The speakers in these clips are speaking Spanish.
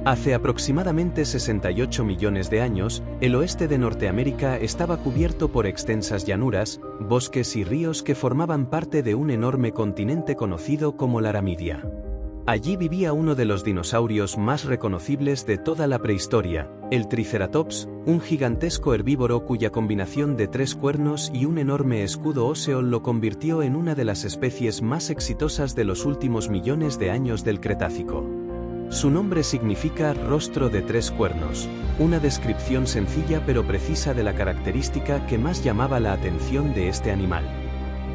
Hace aproximadamente 68 millones de años, el oeste de Norteamérica estaba cubierto por extensas llanuras, bosques y ríos que formaban parte de un enorme continente conocido como la Aramidia. Allí vivía uno de los dinosaurios más reconocibles de toda la prehistoria, el Triceratops, un gigantesco herbívoro cuya combinación de 3 cuernos y un enorme escudo óseo lo convirtió en una de las especies más exitosas de los últimos millones de años del Cretácico. Su nombre significa rostro de 3 cuernos, una descripción sencilla pero precisa de la característica que más llamaba la atención de este animal.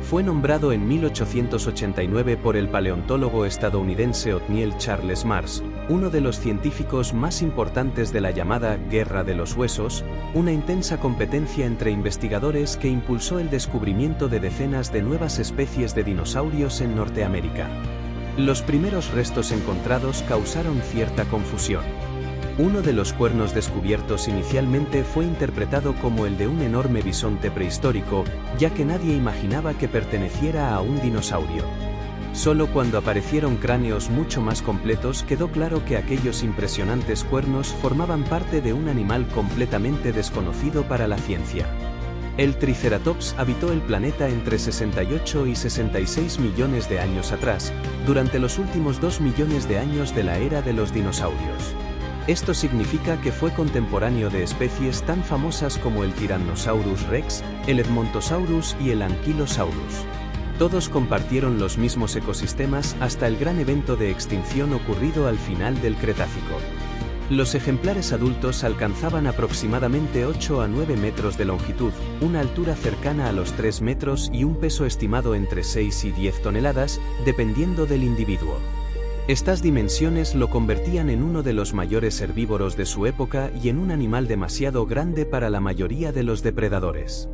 Fue nombrado en 1889 por el paleontólogo estadounidense Othniel Charles Mars, uno de los científicos más importantes de la llamada Guerra de los Huesos, una intensa competencia entre investigadores que impulsó el descubrimiento de decenas de nuevas especies de dinosaurios en Norteamérica. Los primeros restos encontrados causaron cierta confusión. Uno de los cuernos descubiertos inicialmente fue interpretado como el de un enorme bisonte prehistórico, ya que nadie imaginaba que perteneciera a un dinosaurio. Solo cuando aparecieron cráneos mucho más completos quedó claro que aquellos impresionantes cuernos formaban parte de un animal completamente desconocido para la ciencia. El Triceratops habitó el planeta entre 68 y 66 millones de años atrás, durante los últimos 2 millones de años de la era de los dinosaurios. Esto significa que fue contemporáneo de especies tan famosas como el Tyrannosaurus rex, el Edmontosaurus y el Ankylosaurus. Todos compartieron los mismos ecosistemas hasta el gran evento de extinción ocurrido al final del Cretácico. Los ejemplares adultos alcanzaban aproximadamente 8 a 9 metros de longitud, una altura cercana a los 3 metros y un peso estimado entre 6 y 10 toneladas, dependiendo del individuo. Estas dimensiones lo convertían en uno de los mayores herbívoros de su época y en un animal demasiado grande para la mayoría de los depredadores.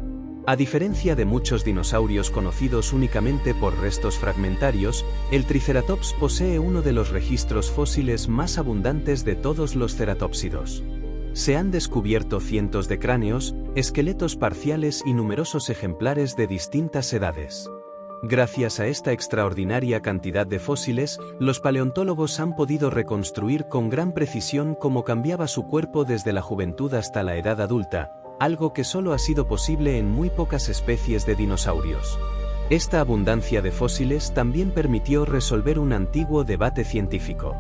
A diferencia de muchos dinosaurios conocidos únicamente por restos fragmentarios, el Triceratops posee uno de los registros fósiles más abundantes de todos los ceratópsidos. Se han descubierto cientos de cráneos, esqueletos parciales y numerosos ejemplares de distintas edades. Gracias a esta extraordinaria cantidad de fósiles, los paleontólogos han podido reconstruir con gran precisión cómo cambiaba su cuerpo desde la juventud hasta la edad adulta, algo que solo ha sido posible en muy pocas especies de dinosaurios. Esta abundancia de fósiles también permitió resolver un antiguo debate científico.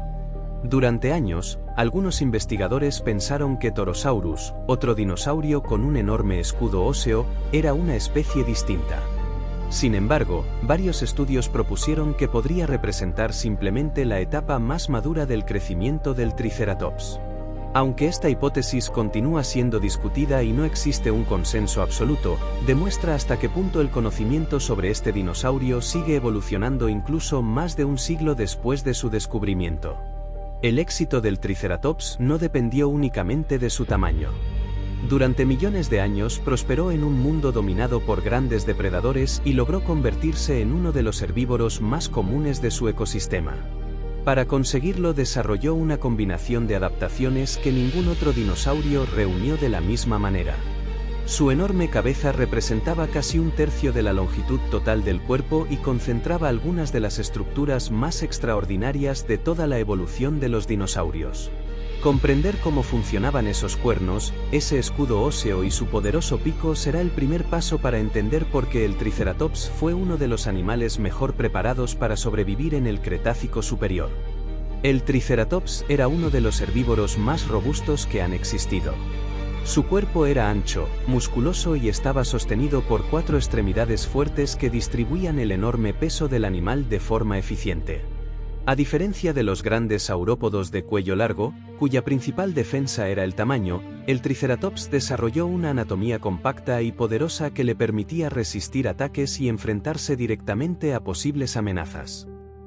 Durante años, algunos investigadores pensaron que Torosaurus, otro dinosaurio con un enorme escudo óseo, era una especie distinta. Sin embargo, varios estudios propusieron que podría representar simplemente la etapa más madura del crecimiento del Triceratops. Aunque esta hipótesis continúa siendo discutida y no existe un consenso absoluto, demuestra hasta qué punto el conocimiento sobre este dinosaurio sigue evolucionando incluso más de un siglo después de su descubrimiento. El éxito del Triceratops no dependió únicamente de su tamaño. Durante millones de años prosperó en un mundo dominado por grandes depredadores y logró convertirse en uno de los herbívoros más comunes de su ecosistema. Para conseguirlo desarrolló una combinación de adaptaciones que ningún otro dinosaurio reunió de la misma manera. Su enorme cabeza representaba casi un tercio de la longitud total del cuerpo y concentraba algunas de las estructuras más extraordinarias de toda la evolución de los dinosaurios. Comprender cómo funcionaban esos cuernos, ese escudo óseo y su poderoso pico será el primer paso para entender por qué el Triceratops fue uno de los animales mejor preparados para sobrevivir en el Cretácico superior. El Triceratops era uno de los herbívoros más robustos que han existido. Su cuerpo era ancho, musculoso y estaba sostenido por 4 extremidades fuertes que distribuían el enorme peso del animal de forma eficiente. A diferencia de los grandes saurópodos de cuello largo, cuya principal defensa era el tamaño, el Triceratops desarrolló una anatomía compacta y poderosa que le permitía resistir ataques y enfrentarse directamente a posibles amenazas.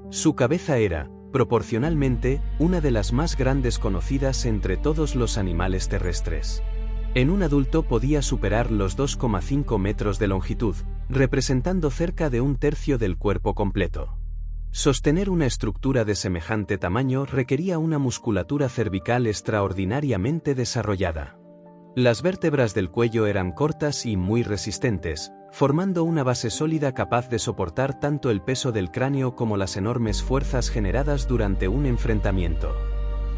Su cabeza era, proporcionalmente, una de las más grandes conocidas entre todos los animales terrestres. En un adulto podía superar los 2,5 metros de longitud, representando cerca de un tercio del cuerpo completo. Sostener una estructura de semejante tamaño requería una musculatura cervical extraordinariamente desarrollada. Las vértebras del cuello eran cortas y muy resistentes, formando una base sólida capaz de soportar tanto el peso del cráneo como las enormes fuerzas generadas durante un enfrentamiento.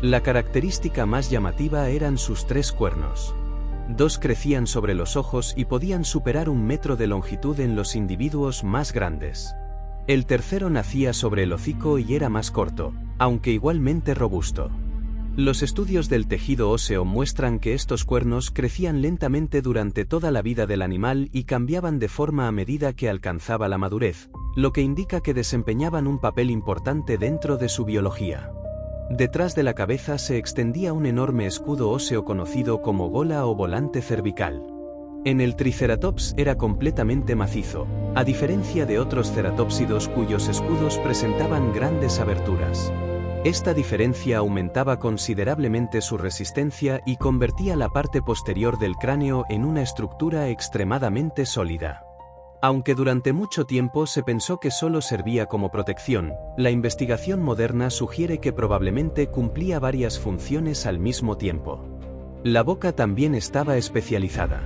La característica más llamativa eran sus 3 cuernos. 2 crecían sobre los ojos y podían superar 1 metro de longitud en los individuos más grandes. El tercero nacía sobre el hocico y era más corto, aunque igualmente robusto. Los estudios del tejido óseo muestran que estos cuernos crecían lentamente durante toda la vida del animal y cambiaban de forma a medida que alcanzaba la madurez, lo que indica que desempeñaban un papel importante dentro de su biología. Detrás de la cabeza se extendía un enorme escudo óseo conocido como gola o volante cervical. En el Triceratops era completamente macizo, a diferencia de otros ceratópsidos cuyos escudos presentaban grandes aberturas. Esta diferencia aumentaba considerablemente su resistencia y convertía la parte posterior del cráneo en una estructura extremadamente sólida. Aunque durante mucho tiempo se pensó que solo servía como protección, la investigación moderna sugiere que probablemente cumplía varias funciones al mismo tiempo. La boca también estaba especializada.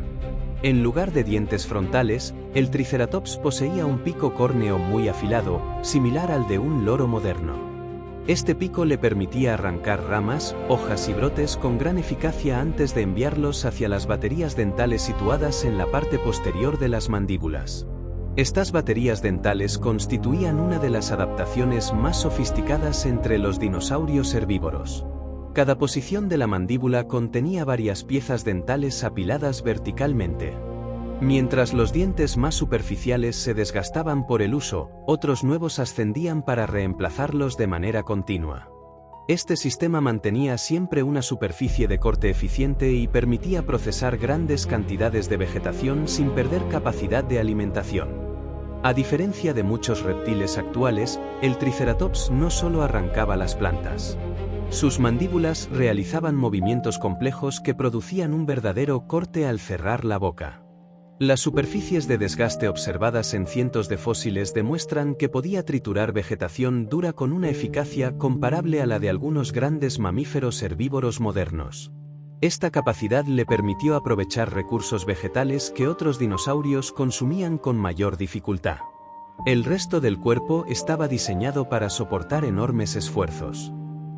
En lugar de dientes frontales, el Triceratops poseía un pico córneo muy afilado, similar al de un loro moderno. Este pico le permitía arrancar ramas, hojas y brotes con gran eficacia antes de enviarlos hacia las baterías dentales situadas en la parte posterior de las mandíbulas. Estas baterías dentales constituían una de las adaptaciones más sofisticadas entre los dinosaurios herbívoros. Cada posición de la mandíbula contenía varias piezas dentales apiladas verticalmente. Mientras los dientes más superficiales se desgastaban por el uso, otros nuevos ascendían para reemplazarlos de manera continua. Este sistema mantenía siempre una superficie de corte eficiente y permitía procesar grandes cantidades de vegetación sin perder capacidad de alimentación. A diferencia de muchos reptiles actuales, el Triceratops no solo arrancaba las plantas. Sus mandíbulas realizaban movimientos complejos que producían un verdadero corte al cerrar la boca. Las superficies de desgaste observadas en cientos de fósiles demuestran que podía triturar vegetación dura con una eficacia comparable a la de algunos grandes mamíferos herbívoros modernos. Esta capacidad le permitió aprovechar recursos vegetales que otros dinosaurios consumían con mayor dificultad. El resto del cuerpo estaba diseñado para soportar enormes esfuerzos.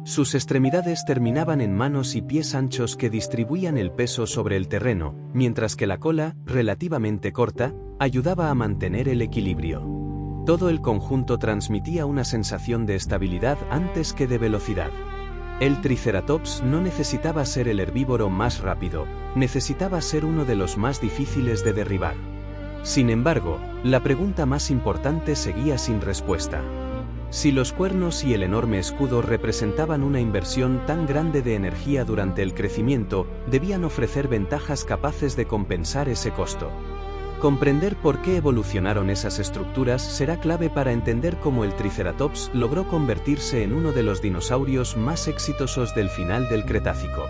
Sus extremidades terminaban en manos y pies anchos que distribuían el peso sobre el terreno, mientras que la cola, relativamente corta, ayudaba a mantener el equilibrio. Todo el conjunto transmitía una sensación de estabilidad antes que de velocidad. El Triceratops no necesitaba ser el herbívoro más rápido, necesitaba ser uno de los más difíciles de derribar. Sin embargo, la pregunta más importante seguía sin respuesta. Si los cuernos y el enorme escudo representaban una inversión tan grande de energía durante el crecimiento, debían ofrecer ventajas capaces de compensar ese costo. Comprender por qué evolucionaron esas estructuras será clave para entender cómo el Triceratops logró convertirse en uno de los dinosaurios más exitosos del final del Cretácico.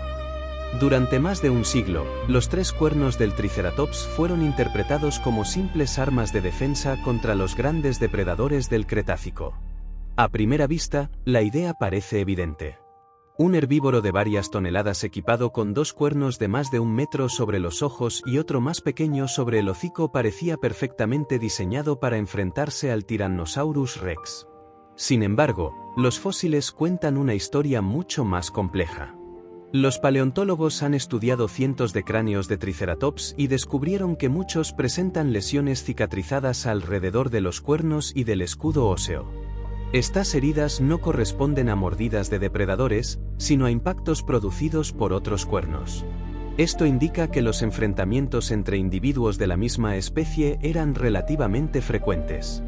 Durante más de un siglo, los 3 cuernos del Triceratops fueron interpretados como simples armas de defensa contra los grandes depredadores del Cretácico. A primera vista, la idea parece evidente. Un herbívoro de varias toneladas equipado con 2 cuernos de más de 1 metro sobre los ojos y otro más pequeño sobre el hocico parecía perfectamente diseñado para enfrentarse al Tyrannosaurus Rex. Sin embargo, los fósiles cuentan una historia mucho más compleja. Los paleontólogos han estudiado cientos de cráneos de Triceratops y descubrieron que muchos presentan lesiones cicatrizadas alrededor de los cuernos y del escudo óseo. Estas heridas no corresponden a mordidas de depredadores, sino a impactos producidos por otros cuernos. Esto indica que los enfrentamientos entre individuos de la misma especie eran relativamente frecuentes.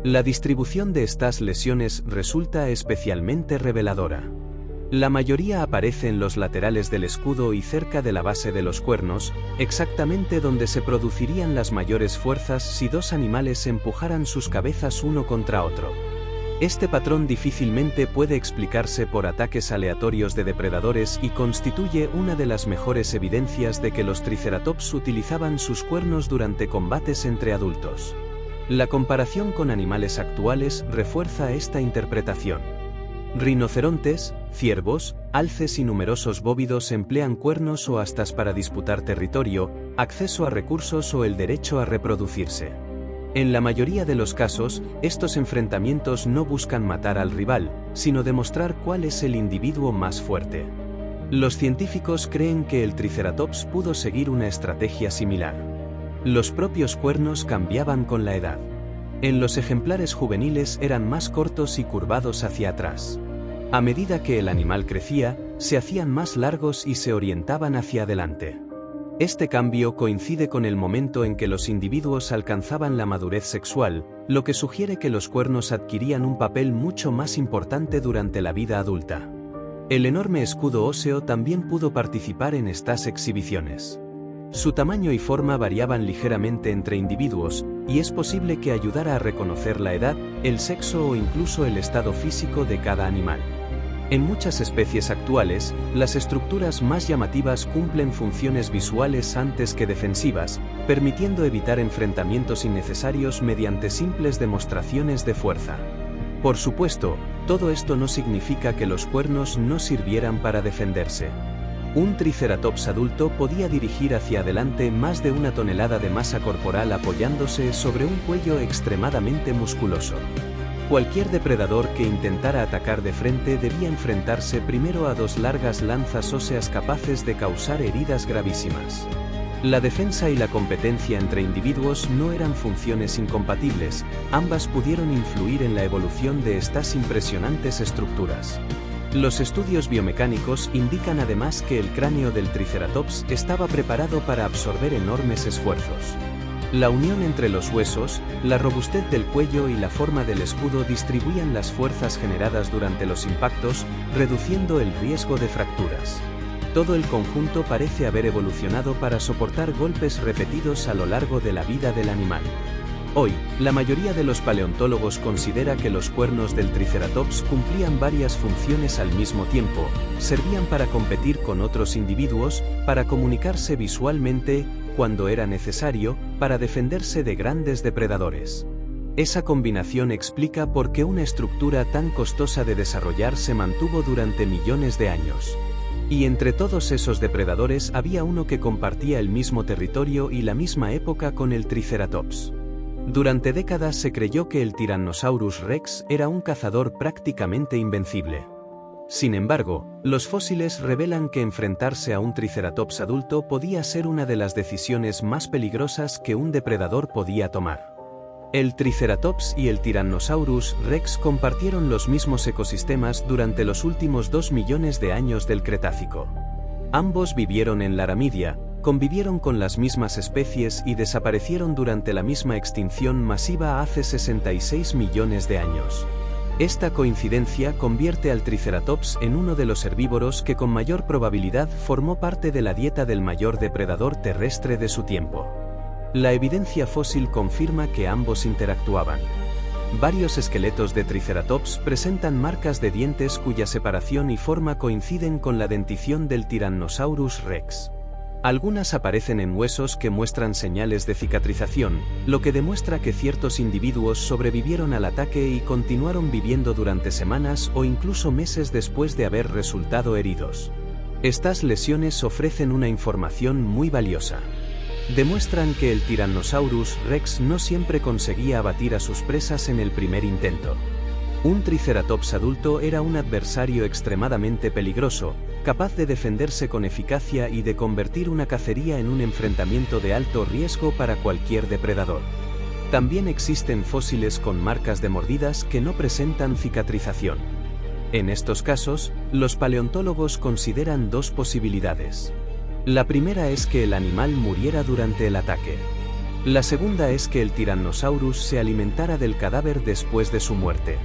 La distribución de estas lesiones resulta especialmente reveladora. La mayoría aparece en los laterales del escudo y cerca de la base de los cuernos, exactamente donde se producirían las mayores fuerzas si 2 animales empujaran sus cabezas uno contra otro. Este patrón difícilmente puede explicarse por ataques aleatorios de depredadores y constituye una de las mejores evidencias de que los Triceratops utilizaban sus cuernos durante combates entre adultos. La comparación con animales actuales refuerza esta interpretación. Rinocerontes, ciervos, alces y numerosos bóvidos emplean cuernos o astas para disputar territorio, acceso a recursos o el derecho a reproducirse. En la mayoría de los casos, estos enfrentamientos no buscan matar al rival, sino demostrar cuál es el individuo más fuerte. Los científicos creen que el Triceratops pudo seguir una estrategia similar. Los propios cuernos cambiaban con la edad. En los ejemplares juveniles eran más cortos y curvados hacia atrás. A medida que el animal crecía, se hacían más largos y se orientaban hacia adelante. Este cambio coincide con el momento en que los individuos alcanzaban la madurez sexual, lo que sugiere que los cuernos adquirían un papel mucho más importante durante la vida adulta. El enorme escudo óseo también pudo participar en estas exhibiciones. Su tamaño y forma variaban ligeramente entre individuos, y es posible que ayudara a reconocer la edad, el sexo o incluso el estado físico de cada animal. En muchas especies actuales, las estructuras más llamativas cumplen funciones visuales antes que defensivas, permitiendo evitar enfrentamientos innecesarios mediante simples demostraciones de fuerza. Por supuesto, todo esto no significa que los cuernos no sirvieran para defenderse. Un Triceratops adulto podía dirigir hacia adelante más de 1 tonelada de masa corporal apoyándose sobre un cuello extremadamente musculoso. Cualquier depredador que intentara atacar de frente debía enfrentarse primero a 2 largas lanzas óseas capaces de causar heridas gravísimas. La defensa y la competencia entre individuos no eran funciones incompatibles, ambas pudieron influir en la evolución de estas impresionantes estructuras. Los estudios biomecánicos indican además que el cráneo del Triceratops estaba preparado para absorber enormes esfuerzos. La unión entre los huesos, la robustez del cuello y la forma del escudo distribuían las fuerzas generadas durante los impactos, reduciendo el riesgo de fracturas. Todo el conjunto parece haber evolucionado para soportar golpes repetidos a lo largo de la vida del animal. Hoy, la mayoría de los paleontólogos considera que los cuernos del Triceratops cumplían varias funciones al mismo tiempo, servían para competir con otros individuos, para comunicarse visualmente, cuando era necesario, para defenderse de grandes depredadores. Esa combinación explica por qué una estructura tan costosa de desarrollar se mantuvo durante millones de años. Y entre todos esos depredadores había uno que compartía el mismo territorio y la misma época con el Triceratops. Durante décadas se creyó que el Tyrannosaurus rex era un cazador prácticamente invencible. Sin embargo, los fósiles revelan que enfrentarse a un Triceratops adulto podía ser una de las decisiones más peligrosas que un depredador podía tomar. El Triceratops y el Tyrannosaurus rex compartieron los mismos ecosistemas durante los últimos 2 millones de años del Cretácico. Ambos vivieron en Laramidia, convivieron con las mismas especies y desaparecieron durante la misma extinción masiva hace 66 millones de años. Esta coincidencia convierte al Triceratops en uno de los herbívoros que con mayor probabilidad formó parte de la dieta del mayor depredador terrestre de su tiempo. La evidencia fósil confirma que ambos interactuaban. Varios esqueletos de Triceratops presentan marcas de dientes cuya separación y forma coinciden con la dentición del Tyrannosaurus rex. Algunas aparecen en huesos que muestran señales de cicatrización, lo que demuestra que ciertos individuos sobrevivieron al ataque y continuaron viviendo durante semanas o incluso meses después de haber resultado heridos. Estas lesiones ofrecen una información muy valiosa. Demuestran que el Tyrannosaurus rex no siempre conseguía abatir a sus presas en el primer intento. Un Triceratops adulto era un adversario extremadamente peligroso, capaz de defenderse con eficacia y de convertir una cacería en un enfrentamiento de alto riesgo para cualquier depredador. También existen fósiles con marcas de mordidas que no presentan cicatrización. En estos casos, los paleontólogos consideran 2 posibilidades. La primera es que el animal muriera durante el ataque. La segunda es que el Tyrannosaurus se alimentara del cadáver después de su muerte.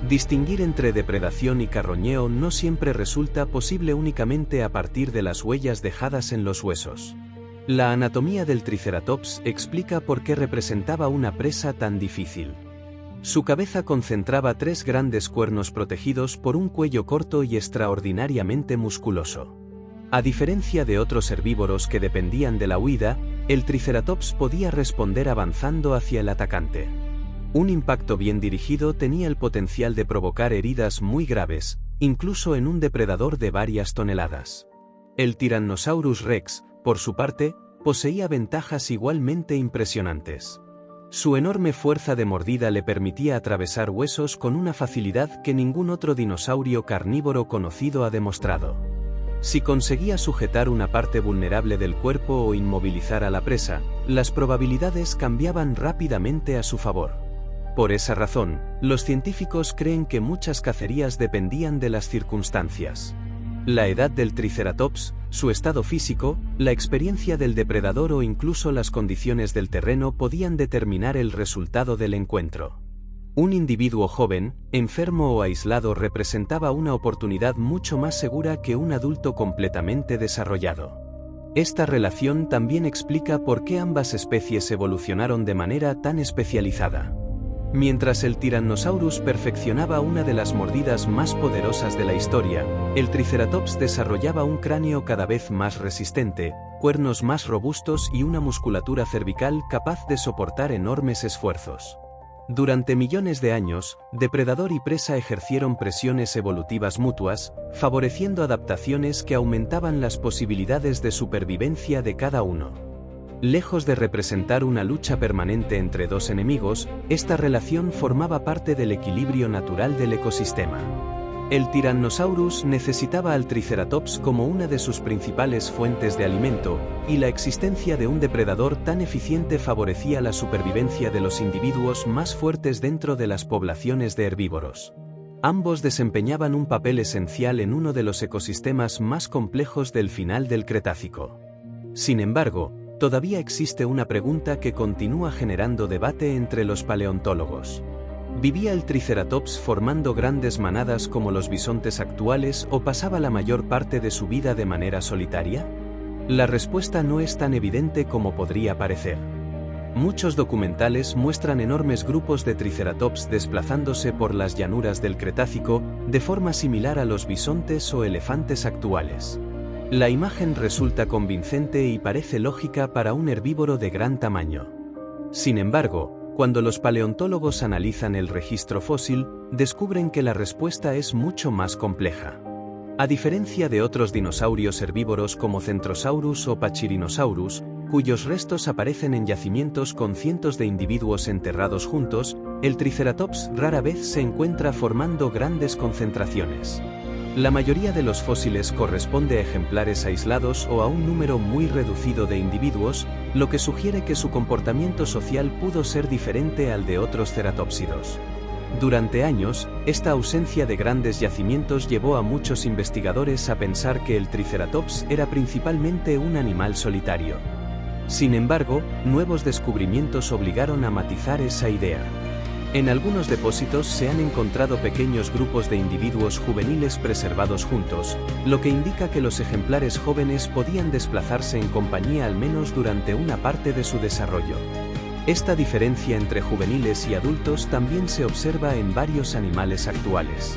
Distinguir entre depredación y carroñeo no siempre resulta posible únicamente a partir de las huellas dejadas en los huesos. La anatomía del Triceratops explica por qué representaba una presa tan difícil. Su cabeza concentraba 3 grandes cuernos protegidos por un cuello corto y extraordinariamente musculoso. A diferencia de otros herbívoros que dependían de la huida, el Triceratops podía responder avanzando hacia el atacante. Un impacto bien dirigido tenía el potencial de provocar heridas muy graves, incluso en un depredador de varias toneladas. El Tyrannosaurus rex, por su parte, poseía ventajas igualmente impresionantes. Su enorme fuerza de mordida le permitía atravesar huesos con una facilidad que ningún otro dinosaurio carnívoro conocido ha demostrado. Si conseguía sujetar una parte vulnerable del cuerpo o inmovilizar a la presa, las probabilidades cambiaban rápidamente a su favor. Por esa razón, los científicos creen que muchas cacerías dependían de las circunstancias. La edad del Triceratops, su estado físico, la experiencia del depredador o incluso las condiciones del terreno podían determinar el resultado del encuentro. Un individuo joven, enfermo o aislado representaba una oportunidad mucho más segura que un adulto completamente desarrollado. Esta relación también explica por qué ambas especies evolucionaron de manera tan especializada. Mientras el Tyrannosaurus perfeccionaba una de las mordidas más poderosas de la historia, el Triceratops desarrollaba un cráneo cada vez más resistente, cuernos más robustos y una musculatura cervical capaz de soportar enormes esfuerzos. Durante millones de años, depredador y presa ejercieron presiones evolutivas mutuas, favoreciendo adaptaciones que aumentaban las posibilidades de supervivencia de cada uno. Lejos de representar una lucha permanente entre dos enemigos, esta relación formaba parte del equilibrio natural del ecosistema. El Tyrannosaurus necesitaba al Triceratops como una de sus principales fuentes de alimento, y la existencia de un depredador tan eficiente favorecía la supervivencia de los individuos más fuertes dentro de las poblaciones de herbívoros. Ambos desempeñaban un papel esencial en uno de los ecosistemas más complejos del final del Cretácico. Sin embargo, todavía existe una pregunta que continúa generando debate entre los paleontólogos. ¿Vivía el Triceratops formando grandes manadas como los bisontes actuales o pasaba la mayor parte de su vida de manera solitaria? La respuesta no es tan evidente como podría parecer. Muchos documentales muestran enormes grupos de Triceratops desplazándose por las llanuras del Cretácico, de forma similar a los bisontes o elefantes actuales. La imagen resulta convincente y parece lógica para un herbívoro de gran tamaño. Sin embargo, cuando los paleontólogos analizan el registro fósil, descubren que la respuesta es mucho más compleja. A diferencia de otros dinosaurios herbívoros como Centrosaurus o Pachyrhinosaurus, cuyos restos aparecen en yacimientos con cientos de individuos enterrados juntos, el Triceratops rara vez se encuentra formando grandes concentraciones. La mayoría de los fósiles corresponde a ejemplares aislados o a un número muy reducido de individuos, lo que sugiere que su comportamiento social pudo ser diferente al de otros ceratópsidos. Durante años, esta ausencia de grandes yacimientos llevó a muchos investigadores a pensar que el Triceratops era principalmente un animal solitario. Sin embargo, nuevos descubrimientos obligaron a matizar esa idea. En algunos depósitos se han encontrado pequeños grupos de individuos juveniles preservados juntos, lo que indica que los ejemplares jóvenes podían desplazarse en compañía al menos durante una parte de su desarrollo. Esta diferencia entre juveniles y adultos también se observa en varios animales actuales.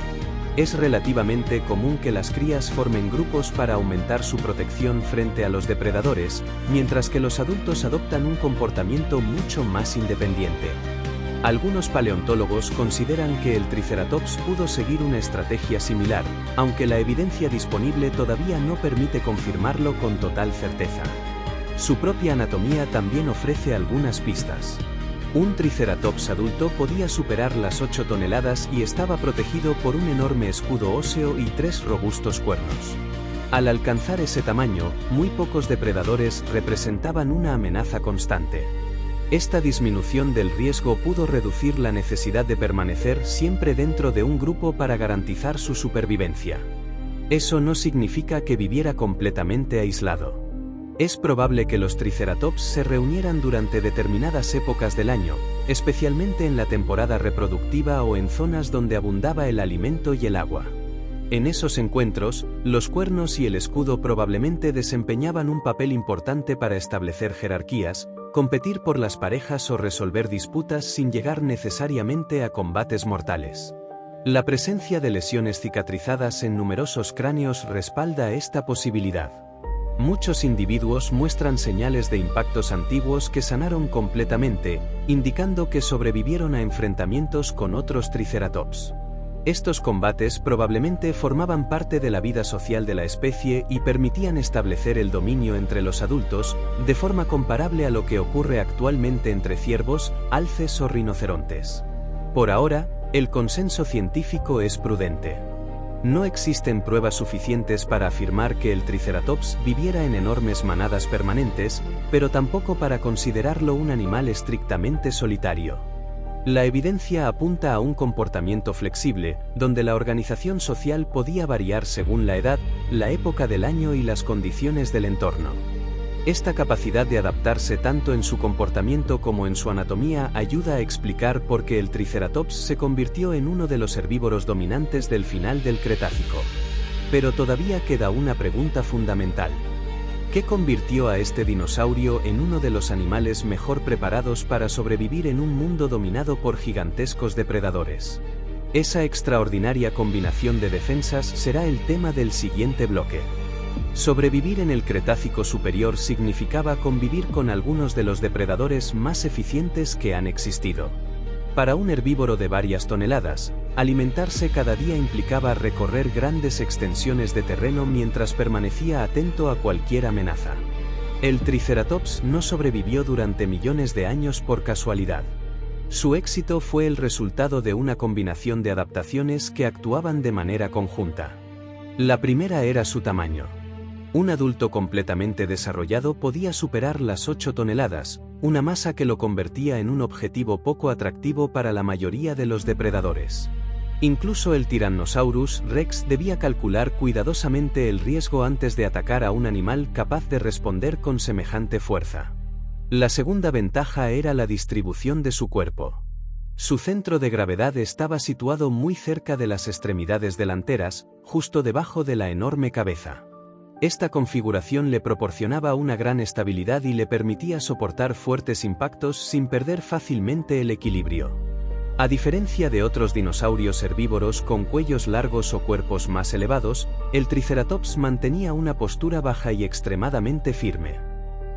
Es relativamente común que las crías formen grupos para aumentar su protección frente a los depredadores, mientras que los adultos adoptan un comportamiento mucho más independiente. Algunos paleontólogos consideran que el Triceratops pudo seguir una estrategia similar, aunque la evidencia disponible todavía no permite confirmarlo con total certeza. Su propia anatomía también ofrece algunas pistas. Un Triceratops adulto podía superar las 8 toneladas y estaba protegido por un enorme escudo óseo y 3 robustos cuernos. Al alcanzar ese tamaño, muy pocos depredadores representaban una amenaza constante. Esta disminución del riesgo pudo reducir la necesidad de permanecer siempre dentro de un grupo para garantizar su supervivencia. Eso no significa que viviera completamente aislado. Es probable que los Triceratops se reunieran durante determinadas épocas del año, especialmente en la temporada reproductiva o en zonas donde abundaba el alimento y el agua. En esos encuentros, los cuernos y el escudo probablemente desempeñaban un papel importante para establecer jerarquías, competir por las parejas o resolver disputas sin llegar necesariamente a combates mortales. La presencia de lesiones cicatrizadas en numerosos cráneos respalda esta posibilidad. Muchos individuos muestran señales de impactos antiguos que sanaron completamente, indicando que sobrevivieron a enfrentamientos con otros Triceratops. Estos combates probablemente formaban parte de la vida social de la especie y permitían establecer el dominio entre los adultos, de forma comparable a lo que ocurre actualmente entre ciervos, alces o rinocerontes. Por ahora, el consenso científico es prudente. No existen pruebas suficientes para afirmar que el Triceratops viviera en enormes manadas permanentes, pero tampoco para considerarlo un animal estrictamente solitario. La evidencia apunta a un comportamiento flexible, donde la organización social podía variar según la edad, la época del año y las condiciones del entorno. Esta capacidad de adaptarse tanto en su comportamiento como en su anatomía ayuda a explicar por qué el Triceratops se convirtió en uno de los herbívoros dominantes del final del Cretácico. Pero todavía queda una pregunta fundamental. ¿Qué convirtió a este dinosaurio en uno de los animales mejor preparados para sobrevivir en un mundo dominado por gigantescos depredadores? Esa extraordinaria combinación de defensas será el tema del siguiente bloque. Sobrevivir en el Cretácico superior significaba convivir con algunos de los depredadores más eficientes que han existido. Para un herbívoro de varias toneladas, alimentarse cada día implicaba recorrer grandes extensiones de terreno mientras permanecía atento a cualquier amenaza. El Triceratops no sobrevivió durante millones de años por casualidad. Su éxito fue el resultado de una combinación de adaptaciones que actuaban de manera conjunta. La primera era su tamaño. Un adulto completamente desarrollado podía superar las 8 toneladas, una masa que lo convertía en un objetivo poco atractivo para la mayoría de los depredadores. Incluso el Tyrannosaurus Rex debía calcular cuidadosamente el riesgo antes de atacar a un animal capaz de responder con semejante fuerza. La segunda ventaja era la distribución de su cuerpo. Su centro de gravedad estaba situado muy cerca de las extremidades delanteras, justo debajo de la enorme cabeza. Esta configuración le proporcionaba una gran estabilidad y le permitía soportar fuertes impactos sin perder fácilmente el equilibrio. A diferencia de otros dinosaurios herbívoros con cuellos largos o cuerpos más elevados, el Triceratops mantenía una postura baja y extremadamente firme.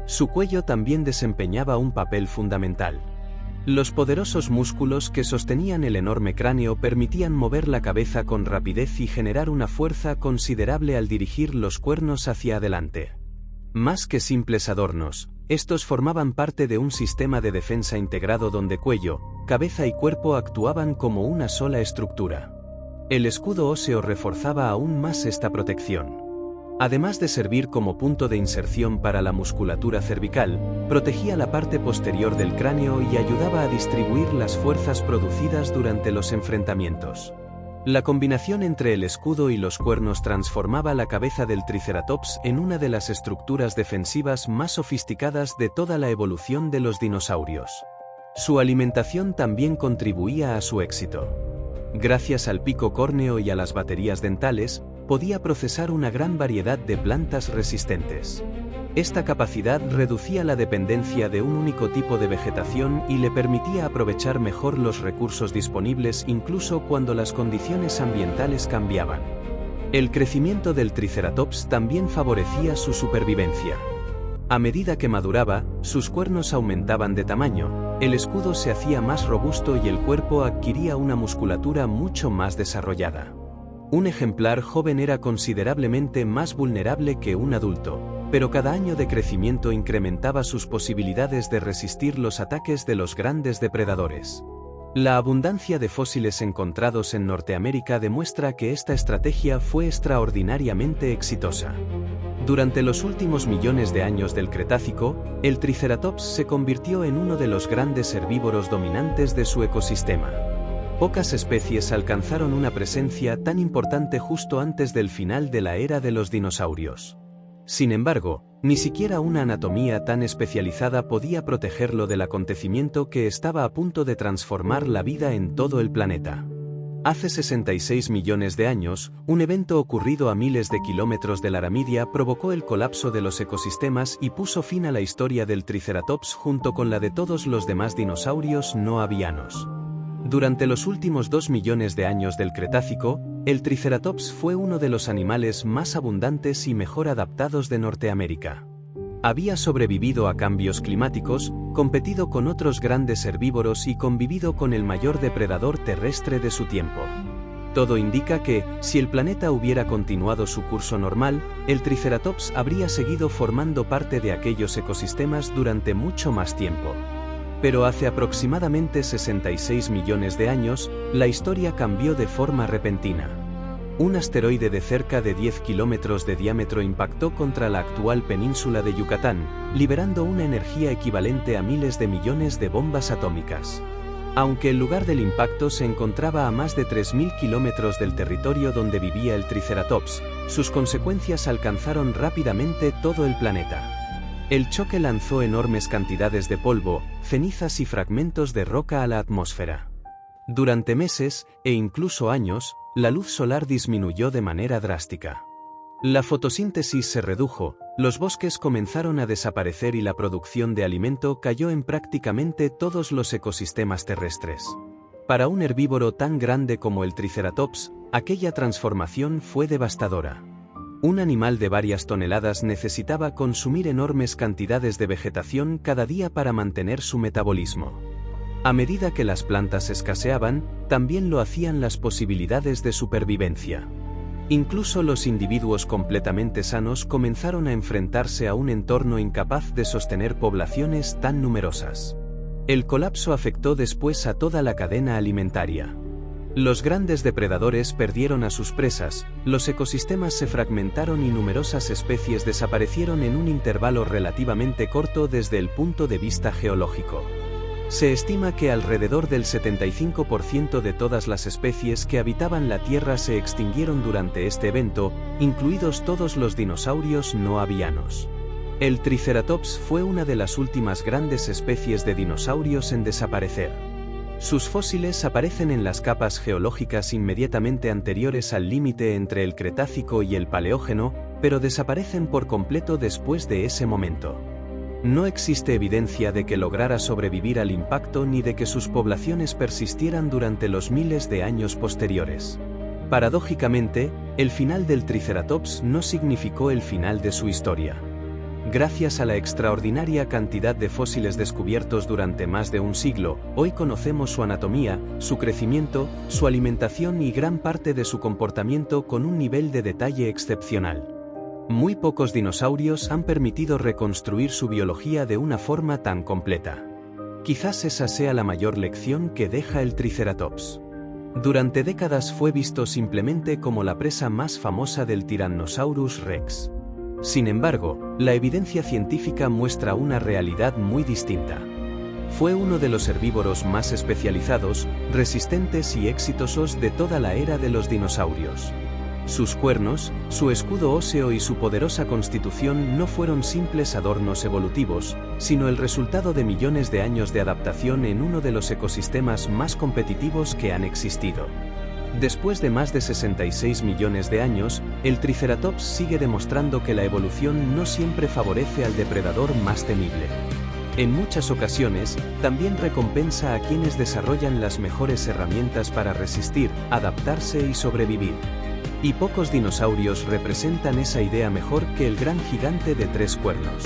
Su cuello también desempeñaba un papel fundamental. Los poderosos músculos que sostenían el enorme cráneo permitían mover la cabeza con rapidez y generar una fuerza considerable al dirigir los cuernos hacia adelante. Más que simples adornos, estos formaban parte de un sistema de defensa integrado donde cuello, cabeza y cuerpo actuaban como una sola estructura. El escudo óseo reforzaba aún más esta protección. Además de servir como punto de inserción para la musculatura cervical, protegía la parte posterior del cráneo y ayudaba a distribuir las fuerzas producidas durante los enfrentamientos. La combinación entre el escudo y los cuernos transformaba la cabeza del Triceratops en una de las estructuras defensivas más sofisticadas de toda la evolución de los dinosaurios. Su alimentación también contribuía a su éxito. Gracias al pico córneo y a las baterías dentales, podía procesar una gran variedad de plantas resistentes. Esta capacidad reducía la dependencia de un único tipo de vegetación y le permitía aprovechar mejor los recursos disponibles incluso cuando las condiciones ambientales cambiaban. El crecimiento del Triceratops también favorecía su supervivencia. A medida que maduraba, sus cuernos aumentaban de tamaño, el escudo se hacía más robusto y el cuerpo adquiría una musculatura mucho más desarrollada. Un ejemplar joven era considerablemente más vulnerable que un adulto, pero cada año de crecimiento incrementaba sus posibilidades de resistir los ataques de los grandes depredadores. La abundancia de fósiles encontrados en Norteamérica demuestra que esta estrategia fue extraordinariamente exitosa. Durante los últimos millones de años del Cretácico, el Triceratops se convirtió en uno de los grandes herbívoros dominantes de su ecosistema. Pocas especies alcanzaron una presencia tan importante justo antes del final de la era de los dinosaurios. Sin embargo, ni siquiera una anatomía tan especializada podía protegerlo del acontecimiento que estaba a punto de transformar la vida en todo el planeta. Hace 66 millones de años, un evento ocurrido a miles de kilómetros de Laramidia provocó el colapso de los ecosistemas y puso fin a la historia del Triceratops junto con la de todos los demás dinosaurios no avianos. Durante los últimos 2 millones de años del Cretácico, el Triceratops fue uno de los animales más abundantes y mejor adaptados de Norteamérica. Había sobrevivido a cambios climáticos, competido con otros grandes herbívoros y convivido con el mayor depredador terrestre de su tiempo. Todo indica que, si el planeta hubiera continuado su curso normal, el Triceratops habría seguido formando parte de aquellos ecosistemas durante mucho más tiempo. Pero hace aproximadamente 66 millones de años, la historia cambió de forma repentina. Un asteroide de cerca de 10 kilómetros de diámetro impactó contra la actual península de Yucatán, liberando una energía equivalente a miles de millones de bombas atómicas. Aunque el lugar del impacto se encontraba a más de 3.000 kilómetros del territorio donde vivía el Triceratops, sus consecuencias alcanzaron rápidamente todo el planeta. El choque lanzó enormes cantidades de polvo, cenizas y fragmentos de roca a la atmósfera. Durante meses, e incluso años, la luz solar disminuyó de manera drástica. La fotosíntesis se redujo, los bosques comenzaron a desaparecer y la producción de alimento cayó en prácticamente todos los ecosistemas terrestres. Para un herbívoro tan grande como el Triceratops, aquella transformación fue devastadora. Un animal de varias toneladas necesitaba consumir enormes cantidades de vegetación cada día para mantener su metabolismo. A medida que las plantas escaseaban, también lo hacían las posibilidades de supervivencia. Incluso los individuos completamente sanos comenzaron a enfrentarse a un entorno incapaz de sostener poblaciones tan numerosas. El colapso afectó después a toda la cadena alimentaria. Los grandes depredadores perdieron a sus presas, los ecosistemas se fragmentaron y numerosas especies desaparecieron en un intervalo relativamente corto desde el punto de vista geológico. Se estima que alrededor del 75% de todas las especies que habitaban la Tierra se extinguieron durante este evento, incluidos todos los dinosaurios no avianos. El Triceratops fue una de las últimas grandes especies de dinosaurios en desaparecer. Sus fósiles aparecen en las capas geológicas inmediatamente anteriores al límite entre el Cretácico y el Paleógeno, pero desaparecen por completo después de ese momento. No existe evidencia de que lograra sobrevivir al impacto ni de que sus poblaciones persistieran durante los miles de años posteriores. Paradójicamente, el final del Triceratops no significó el final de su historia. Gracias a la extraordinaria cantidad de fósiles descubiertos durante más de un siglo, hoy conocemos su anatomía, su crecimiento, su alimentación y gran parte de su comportamiento con un nivel de detalle excepcional. Muy pocos dinosaurios han permitido reconstruir su biología de una forma tan completa. Quizás esa sea la mayor lección que deja el Triceratops. Durante décadas fue visto simplemente como la presa más famosa del Tyrannosaurus Rex. Sin embargo, la evidencia científica muestra una realidad muy distinta. Fue uno de los herbívoros más especializados, resistentes y exitosos de toda la era de los dinosaurios. Sus cuernos, su escudo óseo y su poderosa constitución no fueron simples adornos evolutivos, sino el resultado de millones de años de adaptación en uno de los ecosistemas más competitivos que han existido. Después de más de 66 millones de años, el Triceratops sigue demostrando que la evolución no siempre favorece al depredador más temible. En muchas ocasiones, también recompensa a quienes desarrollan las mejores herramientas para resistir, adaptarse y sobrevivir. Y pocos dinosaurios representan esa idea mejor que el gran gigante de 3 cuernos.